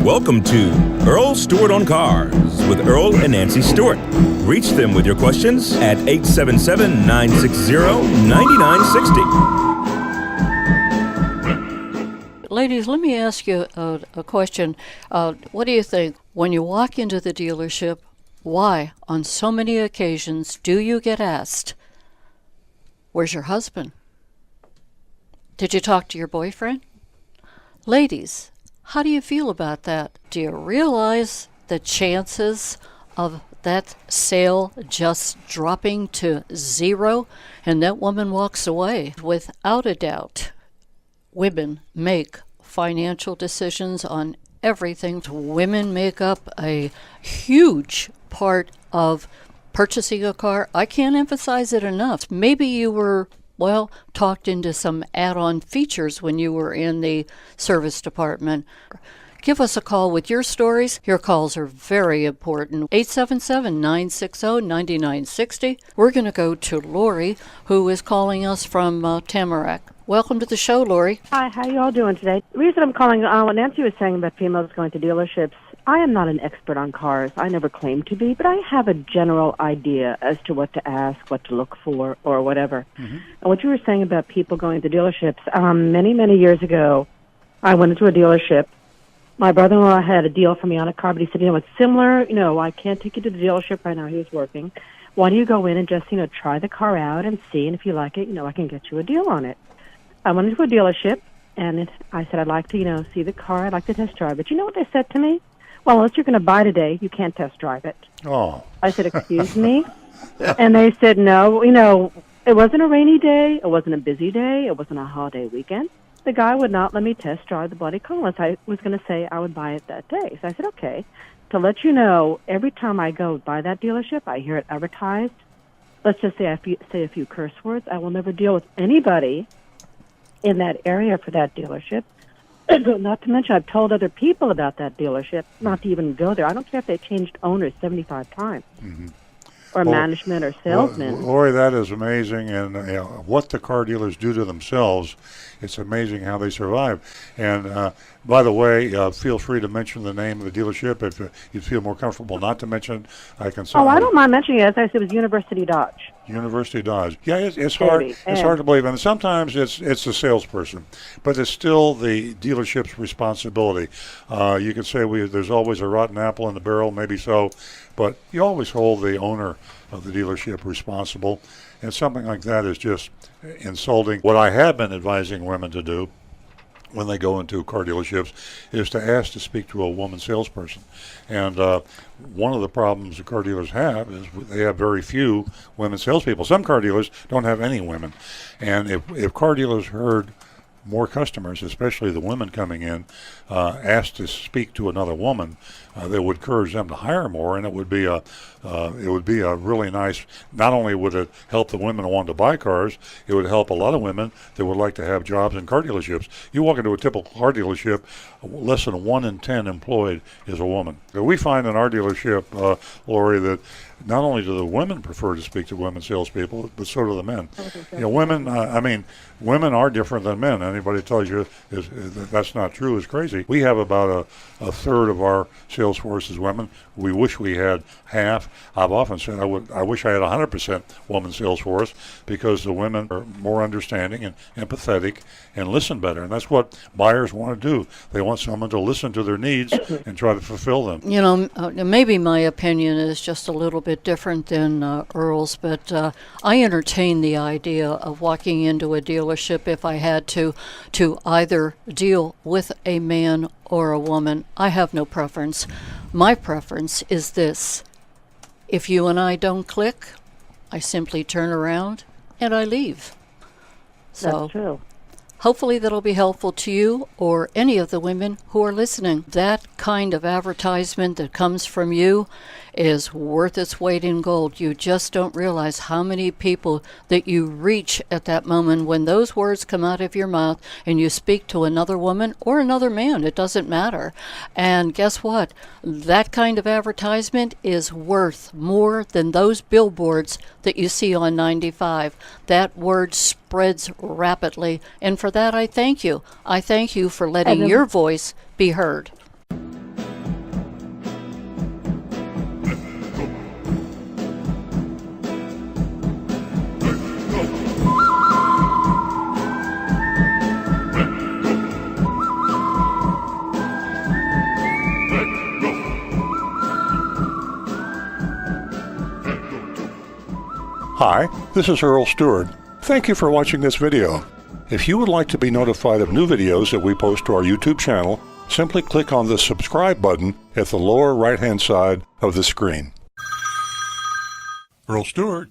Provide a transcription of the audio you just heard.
Welcome to Earl, Stewart on Cars with Earl and Nancy Stewart. Reach them with your questions at 877-960-9960. Ladies, let me ask you a question. What do you think when you walk into the dealership? Why, on so many occasions, do you get asked, "Where's your husband? Did you talk to your boyfriend?" Ladies, how do you feel about that? Do you realize the chances of that sale just dropping to zero and that woman walks away? Without a doubt, women make financial decisions on everything. Women make up a huge part of purchasing a car. I can't emphasize it enough. Maybe you were talked into some add-on features when you were in the service department. Give us a call with your stories. Your calls are very important. 877-960-9960. We're going to go to Lori, who is calling us from Tamarack. Welcome to the show, Lori. Hi, how you all doing today? The reason I'm calling, what Nancy was saying about females going to dealerships, I am not an expert on cars. I never claimed to be, but I have a general idea as to what to ask, what to look for, or whatever. Mm-hmm. And what you were saying about people going to dealerships, many, many years ago, I went into a dealership. My brother-in-law had a deal for me on a car, but he said, it's similar. I can't take you to the dealership right now. He was working. Why don't you go in and just, try the car out and see, and if you like it, I can get you a deal on it. I went into a dealership, and I said, I'd like to, see the car. I'd like to test drive it. You know what they said to me? Well, unless you're going to buy today, you can't test drive it. Oh. I said, excuse me? And they said, no, it wasn't a rainy day. It wasn't a busy day. It wasn't a holiday weekend. The guy would not let me test drive the bloody car unless I was going to say I would buy it that day. So I said, okay. To let you know, every time I go by that dealership, I hear it advertised. Let's just say I say a few curse words. I will never deal with anybody in that area for that dealership. Not to mention, I've told other people about that dealership not to even go there. I don't care if they changed owners 75 times, or management or salesmen. Lori, that is amazing. And what the car dealers do to themselves, it's amazing how they survive. And by the way, feel free to mention the name of the dealership if you feel more comfortable not to mention it. I can. I don't mind mentioning it. As I said, it was University Dodge. University Dodge. Yeah, it's hard. It's hard to believe, and sometimes it's the salesperson, but it's still the dealership's responsibility. You could say there's always a rotten apple in the barrel, maybe so, but you always hold the owner of the dealership responsible, and something like that is just insulting. What I have been advising women to do when they go into car dealerships is to ask to speak to a woman salesperson. And one of the problems the car dealers have is they have very few women salespeople. Some car dealers don't have any women. And if car dealers heard more customers, especially the women coming in, asked to speak to another woman, that would encourage them to hire more, and it would be a really nice. Not only would it help the women who want to buy cars, it would help a lot of women that would like to have jobs in car dealerships. You walk into a typical car dealership, less than 1 in 10 employed is a woman. So we find in our dealership, Lori, that not only do the women prefer to speak to women salespeople, but so do the men. Women. Women are different than men. Anybody tells you that's not true is crazy. We have about a third of our sales force is women. We wish we had half. I've often said I wish I had 100% woman sales force, because the women are more understanding and empathetic and listen better. And that's what buyers want to do. They want someone to listen to their needs and try to fulfill them. Maybe my opinion is just a little bit different than Earl's, but I entertain the idea of walking into a dealership if I had to either deal with a man or a woman. I have no preference. My preference is this: if you and I don't click, I simply turn around and I leave. So that's true. Hopefully that'll be helpful to you or any of the women who are listening. That kind of advertisement that comes from you is worth its weight in gold. You just don't realize how many people that you reach at that moment when those words come out of your mouth and you speak to another woman or another man. It doesn't matter. And guess what? That kind of advertisement is worth more than those billboards that you see on 95. That word spreads rapidly, and for that I thank you. I thank you for letting your voice be heard. Hi, this is Earl Stewart. Thank you for watching this video. If you would like to be notified of new videos that we post to our YouTube channel, simply click on the subscribe button at the lower right-hand side of the screen. Earl Stewart.